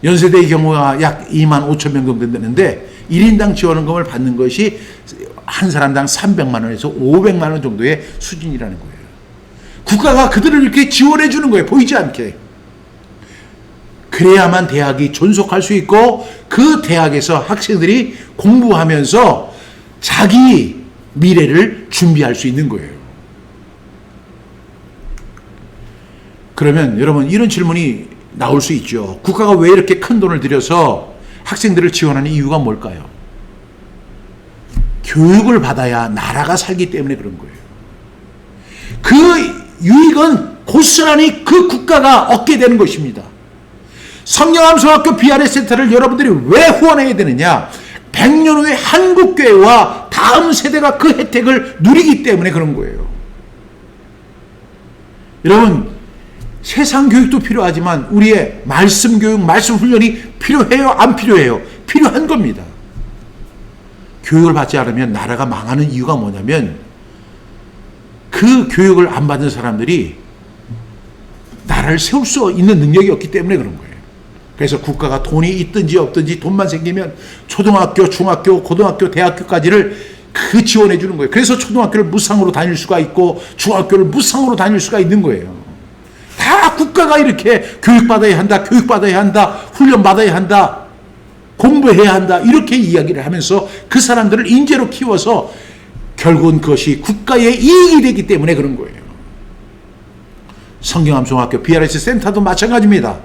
연세대의 경우가 약 2만 5천 명 정도 되는데 1인당 지원금을 받는 것이 한 사람당 300만 원에서 500만 원 정도의 수준이라는 거예요. 국가가 그들을 이렇게 지원해 주는 거예요. 보이지 않게. 그래야만 대학이 존속할 수 있고 그 대학에서 학생들이 공부하면서 자기 미래를 준비할 수 있는 거예요. 그러면 여러분 이런 질문이 나올 수 있죠. 국가가 왜 이렇게 큰 돈을 들여서 학생들을 지원하는 이유가 뭘까요? 교육을 받아야 나라가 살기 때문에 그런 거예요. 그 유익은 고스란히 그 국가가 얻게 되는 것입니다. 성경암송학교 BRS 센터를 여러분들이 왜 후원해야 되느냐? 100년 후에 한국교회와 다음 세대가 그 혜택을 누리기 때문에 그런 거예요. 여러분, 세상 교육도 필요하지만 우리의 말씀 교육, 말씀 훈련이 필요해요? 안 필요해요? 필요한 겁니다. 교육을 받지 않으면 나라가 망하는 이유가 뭐냐면 그 교육을 안 받은 사람들이 나라를 세울 수 있는 능력이 없기 때문에 그런 거예요. 그래서 국가가 돈이 있든지 없든지 돈만 생기면 초등학교, 중학교, 고등학교, 대학교까지를 그 지원해 주는 거예요. 그래서 초등학교를 무상으로 다닐 수가 있고 중학교를 무상으로 다닐 수가 있는 거예요. 다 국가가 이렇게 교육받아야 한다, 교육받아야 한다, 훈련받아야 한다, 공부해야 한다 이렇게 이야기를 하면서 그 사람들을 인재로 키워서 결국은 그것이 국가의 이익이 되기 때문에 그런 거예요. 성경암송학교 BRS 센터도 마찬가지입니다.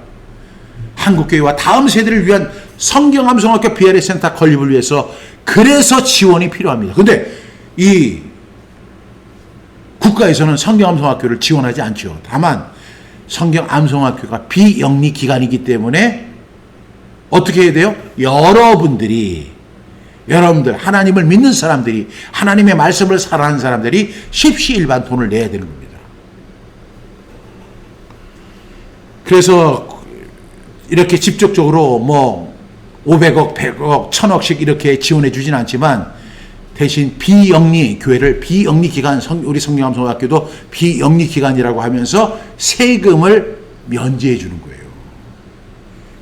한국교회와 다음 세대를 위한 성경암송학교 BRS 센터 건립을 위해서 그래서 지원이 필요합니다. 그런데 이 국가에서는 성경암송학교를 지원하지 않죠. 다만 성경암송학교가 비영리 기관이기 때문에 어떻게 해야 돼요? 여러분들 하나님을 믿는 사람들이 하나님의 말씀을 사랑하는 사람들이 십시일반 돈을 내야 되는 겁니다. 그래서 이렇게 직접적으로 뭐 500억, 100억, 1000억씩 이렇게 지원해 주진 않지만 대신 비영리 교회를 비영리 기관, 우리 성경암송학교도 비영리 기관이라고 하면서 세금을 면제해 주는 거예요.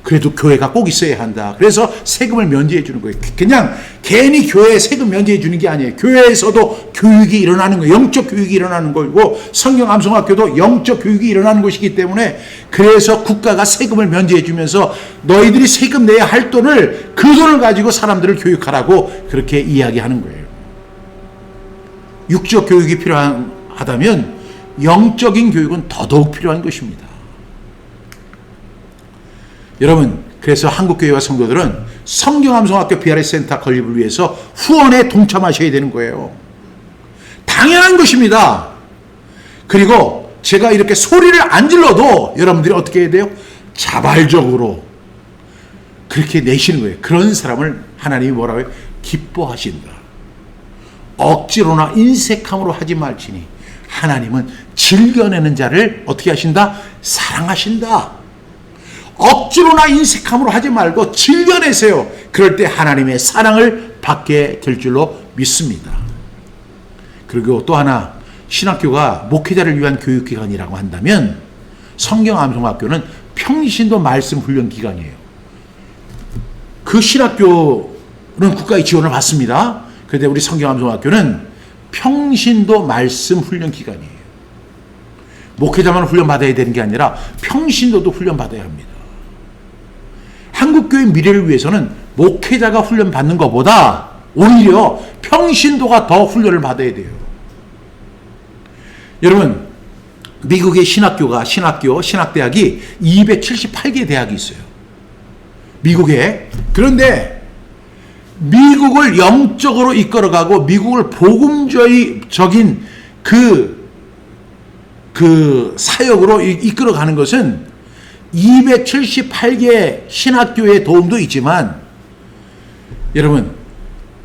그래도 교회가 꼭 있어야 한다. 그래서 세금을 면제해 주는 거예요. 그냥 괜히 교회에 세금 면제해 주는 게 아니에요. 교회에서도 교육이 일어나는 거예요. 영적 교육이 일어나는 거고 성경암송학교도 영적 교육이 일어나는 곳이기 때문에 그래서 국가가 세금을 면제해 주면서 너희들이 세금 내야 할 돈을 그 돈을 가지고 사람들을 교육하라고 그렇게 이야기하는 거예요. 육적 교육이 필요하다면 영적인 교육은 더더욱 필요한 것입니다. 여러분, 그래서 한국교회와 성도들은 성경암송학교 BRS 센터 건립을 위해서 후원에 동참하셔야 되는 거예요. 당연한 것입니다. 그리고 제가 이렇게 소리를 안 질러도 여러분들이 어떻게 해야 돼요? 자발적으로 그렇게 내시는 거예요. 그런 사람을 하나님이 뭐라고 해요? 기뻐하신다. 억지로나 인색함으로 하지 말지니 하나님은 즐겨내는 자를 어떻게 하신다? 사랑하신다. 억지로나 인색함으로 하지 말고 즐겨내세요. 그럴 때 하나님의 사랑을 받게 될 줄로 믿습니다. 그리고 또 하나, 신학교가 목회자를 위한 교육기관이라고 한다면 성경암송학교는 평신도 말씀 훈련 기관이에요. 그 신학교는 국가의 지원을 받습니다. 그런데 우리 성경암송학교는 평신도 말씀 훈련 기관이에요. 목회자만 훈련받아야 되는 게 아니라 평신도도 훈련받아야 합니다. 한국교회 미래를 위해서는 목회자가 훈련받는 것보다 오히려 평신도가 더 훈련을 받아야 돼요. 여러분, 미국의 신학대학이 278개 대학이 있어요. 미국에. 그런데 미국을 영적으로 이끌어가고 미국을 복음적인 그 사역으로 이끌어가는 것은 278개 신학교의 도움도 있지만 여러분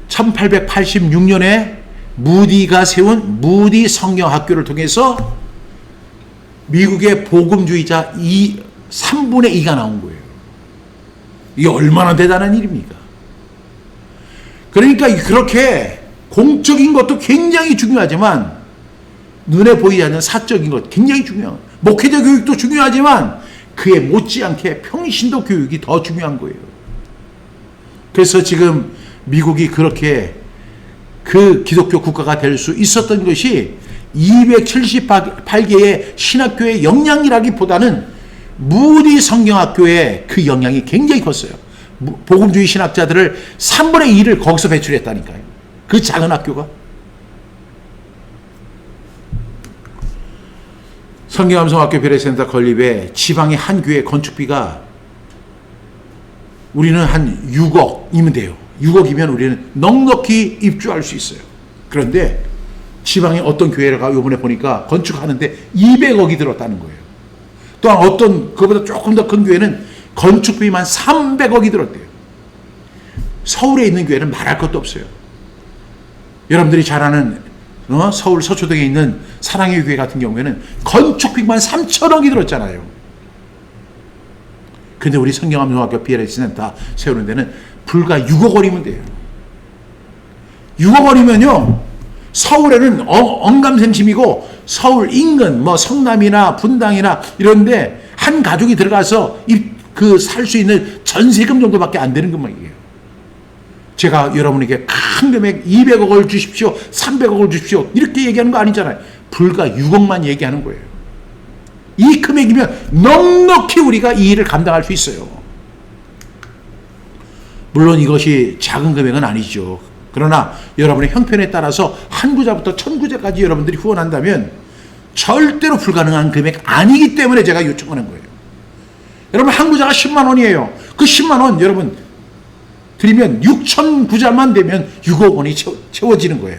1886년에 무디가 세운 무디 성경학교를 통해서 미국의 복음주의자 3분의 2가 나온 거예요. 이게 얼마나 대단한 일입니까? 그러니까 그렇게 공적인 것도 굉장히 중요하지만 눈에 보이지 않는 사적인 것 굉장히 중요한 거예요. 목회자 교육도 중요하지만 그에 못지않게 평신도 교육이 더 중요한 거예요. 그래서 지금 미국이 그렇게 그 기독교 국가가 될 수 있었던 것이 278개의 신학교의 영향이라기보다는 무디 성경학교의 그 영향이 굉장히 컸어요. 복음주의 신학자들을 3분의 2를 거기서 배출했다니까요. 그 작은 학교가. 성경암송학교 BRS센터 건립에 지방의 한 교회 건축비가 우리는 한 6억이면 돼요. 6억이면 우리는 넉넉히 입주할 수 있어요. 그런데 지방의 어떤 교회가 이번에 보니까 건축하는데 200억이 들었다는 거예요. 또한 어떤 그보다 조금 더 큰 교회는 건축비만 300억이 들었대요. 서울에 있는 교회는 말할 것도 없어요. 여러분들이 잘 아는 서울 서초동에 있는 사랑의 교회 같은 경우에는 건축비만 3천억이 들었잖아요. 근데 우리 성경암송학교 BRS 센터 세우는 데는 불과 6억 원이면 돼요. 6억 원이면요, 서울에는 언감생심이고 서울 인근 성남이나 분당이나 이런데 한 가족이 들어가서 살 수 있는 전세금 정도밖에 안 되는 금액이에요. 제가 여러분에게 큰 금액 200억을 주십시오, 300억을 주십시오 이렇게 얘기하는 거 아니잖아요. 불과 6억만 얘기하는 거예요. 이 금액이면 넉넉히 우리가 이 일을 감당할 수 있어요. 물론 이것이 작은 금액은 아니죠. 그러나 여러분의 형편에 따라서 한 구자부터 1000구자까지 여러분들이 후원한다면 절대로 불가능한 금액 아니기 때문에 제가 요청하는 거예요. 여러분, 한 구자가 10만 원이에요. 그 10만 원 여러분 드리면 6000구자만 되면 6억 원이 채워지는 거예요.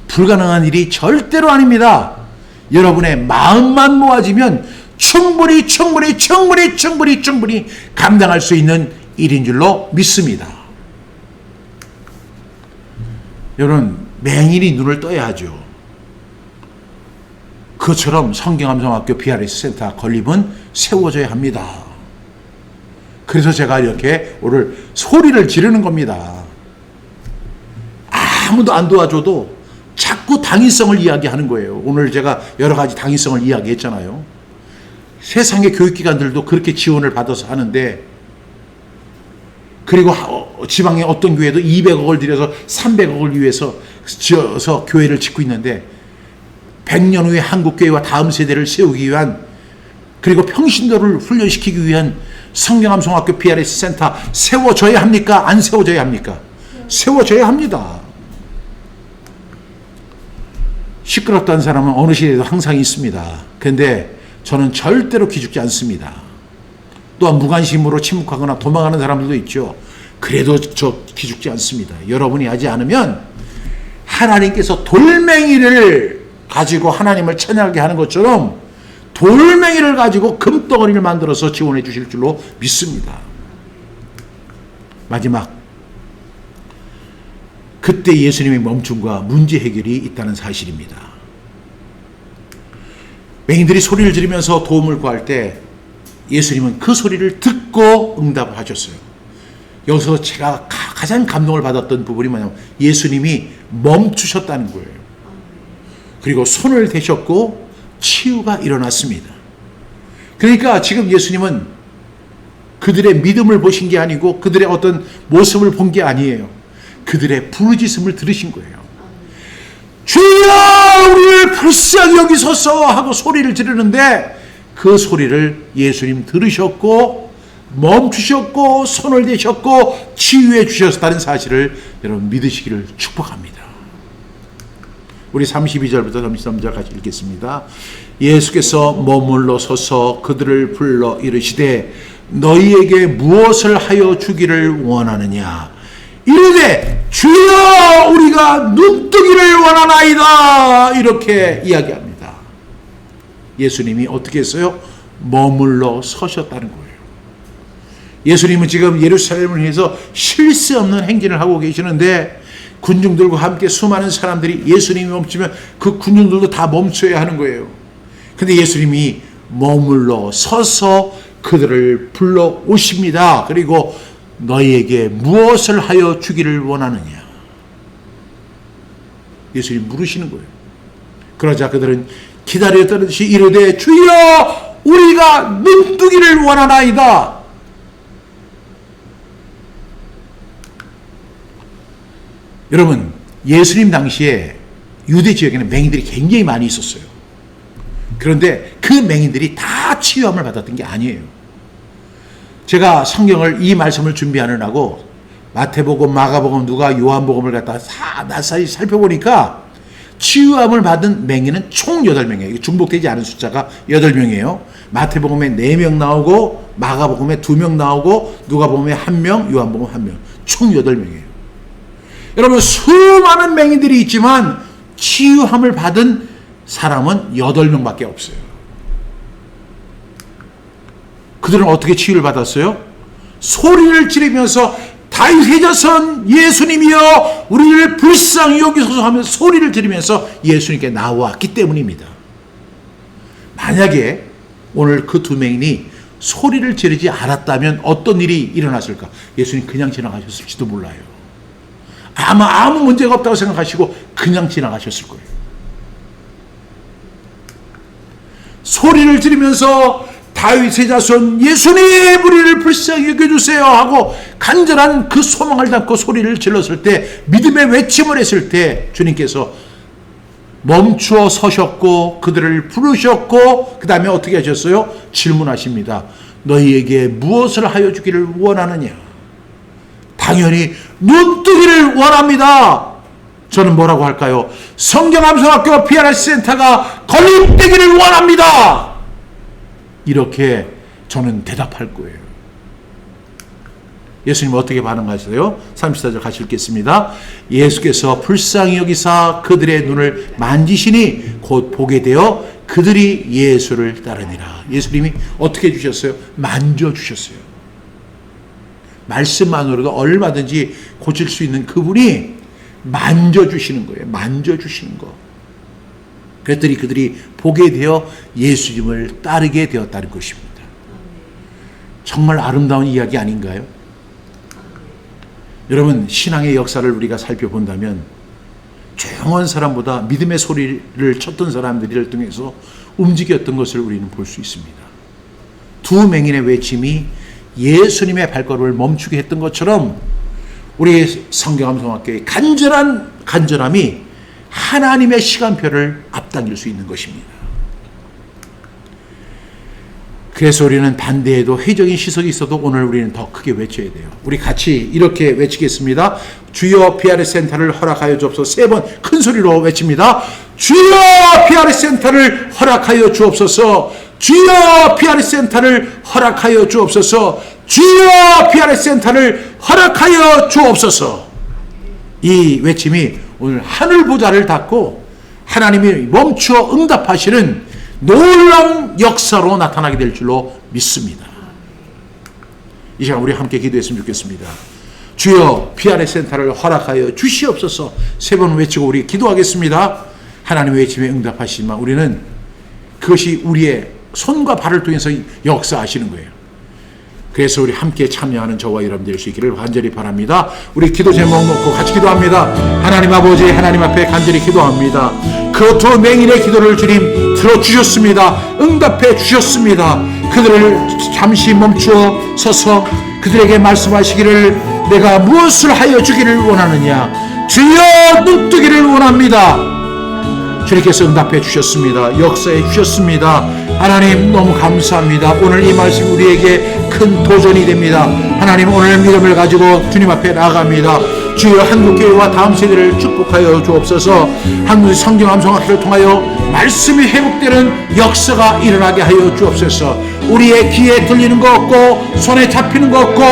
불가능한 일이 절대로 아닙니다. 여러분의 마음만 모아지면 충분히 감당할 수 있는 일인 줄로 믿습니다. 여러분, 맹인이 눈을 떠야 하죠. 그것처럼 성경암송학교 BRS 센터 건립은 세워져야 합니다. 그래서 제가 이렇게 오늘 소리를 지르는 겁니다. 아무도 안 도와줘도 자꾸 당위성을 이야기하는 거예요. 오늘 제가 여러 가지 당위성을 이야기했잖아요. 세상의 교육기관들도 그렇게 지원을 받아서 하는데, 그리고 지방의 어떤 교회도 200억을 들여서 300억을 위해서 지어서 교회를 짓고 있는데, 100년 후에 한국교회와 다음 세대를 세우기 위한, 그리고 평신도를 훈련시키기 위한 성경암송학교 BRS 센터 세워져야 합니까? 안 세워져야 합니까? 세워져야 합니다. 시끄럽다는 사람은 어느 시대에도 항상 있습니다. 그런데 저는 절대로 기죽지 않습니다. 또한 무관심으로 침묵하거나 도망가는 사람들도 있죠. 그래도 저 기죽지 않습니다. 여러분이 하지 않으면 하나님께서 돌멩이를 가지고 하나님을 찬양하게 하는 것처럼 돌멩이를 가지고 금덩어리를 만들어서 지원해 주실 줄로 믿습니다. 마지막, 그때 예수님의 멈춤과 문제 해결이 있다는 사실입니다. 맹인들이 소리를 지르면서 도움을 구할 때 예수님은 그 소리를 듣고 응답하셨어요. 여기서 제가 가장 감동을 받았던 부분이 뭐냐면 예수님이 멈추셨다는 거예요. 그리고 손을 대셨고 치유가 일어났습니다. 그러니까 지금 예수님은 그들의 믿음을 보신 게 아니고 그들의 어떤 모습을 본 게 아니에요. 그들의 부르짖음을 들으신 거예요. 주여 우리를 불쌍히 여기소서 하고 소리를 지르는데 그 소리를 예수님 들으셨고 멈추셨고 손을 대셨고 치유해 주셨다는 사실을 여러분 믿으시기를 축복합니다. 우리 32절부터 33절 같이 읽겠습니다. 예수께서 머물러 서서 그들을 불러 이르시되 너희에게 무엇을 하여 주기를 원하느냐 이르되 주여 우리가 눈뜨기를 원하나이다 이렇게 이야기합니다. 예수님이 어떻게 했어요? 머물러 서셨다는 거예요. 예수님은 지금 예루살렘을 위해서 쉴 새 없는 행진을 하고 계시는데 군중들과 함께 수많은 사람들이 예수님이 멈추면 그 군중들도 다 멈춰야 하는 거예요. 근데 예수님이 머물러 서서 그들을 불러 오십니다. 그리고 너희에게 무엇을 하여 주기를 원하느냐 예수님 물으시는 거예요. 그러자 그들은 기다렸던 듯이 이르되 주여 우리가 눈뜨기를 원하나이다. 여러분 예수님 당시에 유대 지역에는 맹인들이 굉장히 많이 있었어요. 그런데 그 맹인들이 다 치유함을 받았던 게 아니에요. 제가 성경을 이 말씀을 준비하느라고 마태복음, 마가복음, 누가, 요한복음을 갖다가 낯살이 살펴보니까 치유함을 받은 맹인은 총 8명이에요. 중복되지 않은 숫자가 8명이에요. 마태복음에 4명 나오고 마가복음에 2명 나오고 누가복음에 1명, 요한복음 1명. 총 8명이에요. 여러분 수많은 맹인들이 있지만 치유함을 받은 사람은 8명밖에 없어요. 그들은 어떻게 치유를 받았어요? 소리를 지르면서 다윗의 자손 예수님이여 우리를 불쌍히 여기소서 하면서 소리를 지르면서 예수님께 나왔기 때문입니다. 만약에 오늘 그 두 맹인이 소리를 지르지 않았다면 어떤 일이 일어났을까? 예수님 그냥 지나가셨을지도 몰라요. 아마 아무 문제가 없다고 생각하시고 그냥 지나가셨을 거예요. 소리를 지르면서 다윗의 자손 예수님 우리를 불쌍히 여겨주세요 하고 간절한 그 소망을 담고 소리를 질렀을 때, 믿음의 외침을 했을 때 주님께서 멈추어 서셨고 그들을 부르셨고 그 다음에 어떻게 하셨어요? 질문하십니다. 너희에게 무엇을 하여 주기를 원하느냐? 당연히 눈뜨기를 원합니다. 저는 뭐라고 할까요? 성경암송학교 PRS 센터가 건립되기를 원합니다. 이렇게 저는 대답할 거예요. 예수님 어떻게 반응하세요? 34절 같이 읽겠습니다. 예수께서 불쌍히 여기사 그들의 눈을 만지시니 곧 보게 되어 그들이 예수를 따르니라. 예수님이 어떻게 해주셨어요? 만져주셨어요. 말씀만으로도 얼마든지 고칠 수 있는 그분이 만져주시는 거예요. 만져주시는 거. 그랬더니 그들이 보게 되어 예수님을 따르게 되었다는 것입니다. 정말 아름다운 이야기 아닌가요? 여러분, 신앙의 역사를 우리가 살펴본다면 조용한 사람보다 믿음의 소리를 쳤던 사람들을 통해서 움직였던 것을 우리는 볼 수 있습니다. 두 맹인의 외침이 예수님의 발걸음을 멈추게 했던 것처럼 우리 성경암송학교의 간절함이 하나님의 시간표를 앞당길 수 있는 것입니다. 그래서 우리는 반대에도 회적인 시석이 있어도 오늘 우리는 더 크게 외쳐야 돼요. 우리 같이 이렇게 외치겠습니다. 주여 PRS 센터를 허락하여 주옵소서. 세 번 큰 소리로 외칩니다. 주여 PRS 센터를 허락하여 주옵소서. 주여 PRS 센터를 허락하여 주옵소서. 주여 PRS 센터를 허락하여 주옵소서. 이 외침이 오늘 하늘 보좌를 닫고 하나님이 멈추어 응답하시는 놀라운 역사로 나타나게 될 줄로 믿습니다. 이 시간 우리 함께 기도했으면 좋겠습니다. 주여 PRS 센터를 허락하여 주시옵소서. 세 번 외치고 우리 기도하겠습니다. 하나님의 외침에 응답하시지만 우리는 그것이 우리의 손과 발을 통해서 역사하시는 거예요. 그래서 우리 함께 참여하는 저와 여러분 될 수 있기를 간절히 바랍니다. 우리 기도 제목 놓고 같이 기도합니다. 하나님 아버지, 하나님 앞에 간절히 기도합니다. 그 두 맹인의 기도를 주님 들어주셨습니다. 응답해 주셨습니다. 그들을 잠시 멈추어 서서 그들에게 말씀하시기를 내가 무엇을 하여 주기를 원하느냐? 주여 눈뜨기를 원합니다. 주님께서 응답해 주셨습니다. 역사해 주셨습니다. 하나님 너무 감사합니다. 오늘 이 말씀 우리에게 큰 도전이 됩니다. 하나님 오늘 믿음을 가지고 주님 앞에 나아갑니다. 주여 한국교회와 다음 세대를 축복하여 주옵소서. 한국 성경암송학교를 통하여 말씀이 회복되는 역사가 일어나게 하여 주옵소서. 우리의 귀에 들리는 것 없고 손에 잡히는 것 없고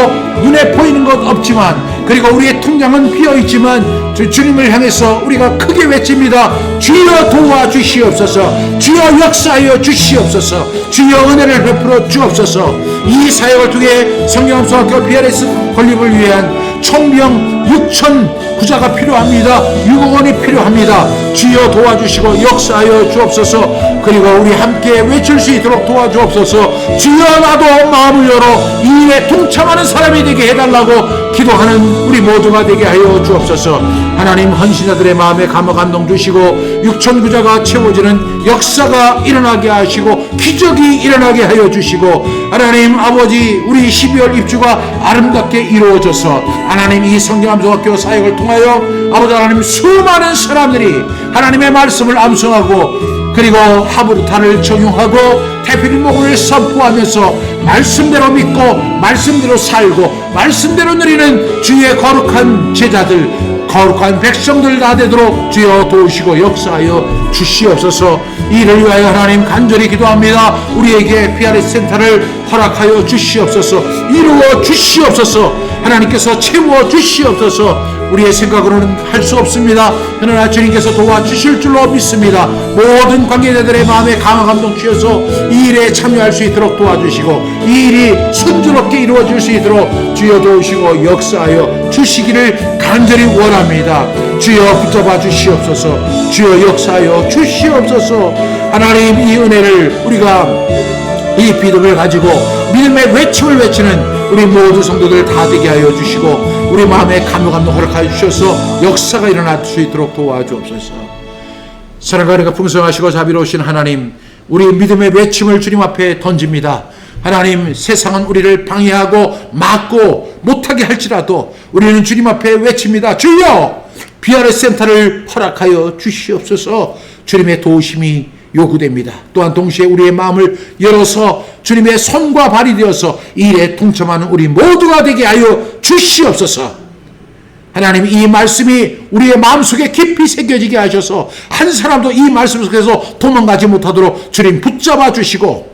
눈에 보이는 것 없지만 그리고 우리의 통장은 비어있지만 주님을 향해서 우리가 크게 외칩니다. 주여 도와주시옵소서. 주여 역사하여 주시옵소서. 주여 은혜를 베풀어 주옵소서. 이 사역을 통해 성경암송학교 PRS 건립을 위한 총명 6천 구자가 필요합니다. 6억 원이 필요합니다. 주여 도와주시고 역사하여 주옵소서. 그리고 우리 함께 외칠 수 있도록 도와주옵소서. 주여 나도 마음을 열어 이 일에 동참하는 사람이 되게 해달라고 기도하는 우리 모두가 되게 하여 주옵소서. 하나님 헌신자들의 마음에 감동 주시고 6천 구자가 채워지는 역사가 일어나게 하시고 기적이 일어나게 하여 주시고 하나님 아버지 우리 12월 입주가 아름답게 이루어져서 하나님 이 성경암송학교 사역을 통하여 아버지 하나님 수많은 사람들이 하나님의 말씀을 암송하고 그리고 하브루타를 적용하고 태필인 목을 선포하면서 말씀대로 믿고 말씀대로 살고 말씀대로 누리는 주의 거룩한 제자들 거룩한 백성들 다 되도록 주여 도우시고 역사하여 주시옵소서. 이를 위하여 하나님 간절히 기도합니다. 우리에게 PRS 센터를 허락하여 주시옵소서. 이루어 주시옵소서. 하나님께서 채워 주시옵소서. 우리의 생각으로는 할 수 없습니다. 그러나 주님께서 도와주실 줄로 믿습니다. 모든 관계자들의 마음에 강한 감동 주셔서 이 일에 참여할 수 있도록 도와주시고 이 일이 순조롭게 이루어질 수 있도록 주여 도우시고 역사하여 주시기를 간절히 원합니다. 주여 붙잡아 주시옵소서. 주여 역사하여 주시옵소서. 하나님, 이 은혜를 우리가 이 믿음을 가지고 믿음의 외침을 외치는 우리 모든 성도들 다 되게 하여 주시고 우리 마음에 감동 허락하여 주셔서 역사가 일어날 수 있도록 도와주옵소서. 사랑과 은혜가 풍성하시고 자비로우신 하나님, 우리 믿음의 외침을 주님 앞에 던집니다. 하나님, 세상은 우리를 방해하고 막고 못하게 할지라도 우리는 주님 앞에 외칩니다. 주여, BRS 센터를 허락하여 주시옵소서. 주님의 도우심이 요구됩니다. 또한 동시에 우리의 마음을 열어서 주님의 손과 발이 되어서 이 일에 동참하는 우리 모두가 되게 하여 주시옵소서. 하나님, 이 말씀이 우리의 마음속에 깊이 새겨지게 하셔서 한 사람도 이 말씀 속에서 도망가지 못하도록 주님 붙잡아 주시고,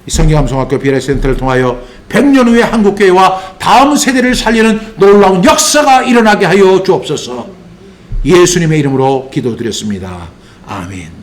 이 성경함성학교 BRS 센터를 통하여 100년 후에 한국교회와 다음 세대를 살리는 놀라운 역사가 일어나게 하여 주옵소서. 예수님의 이름으로 기도드렸습니다. 아멘.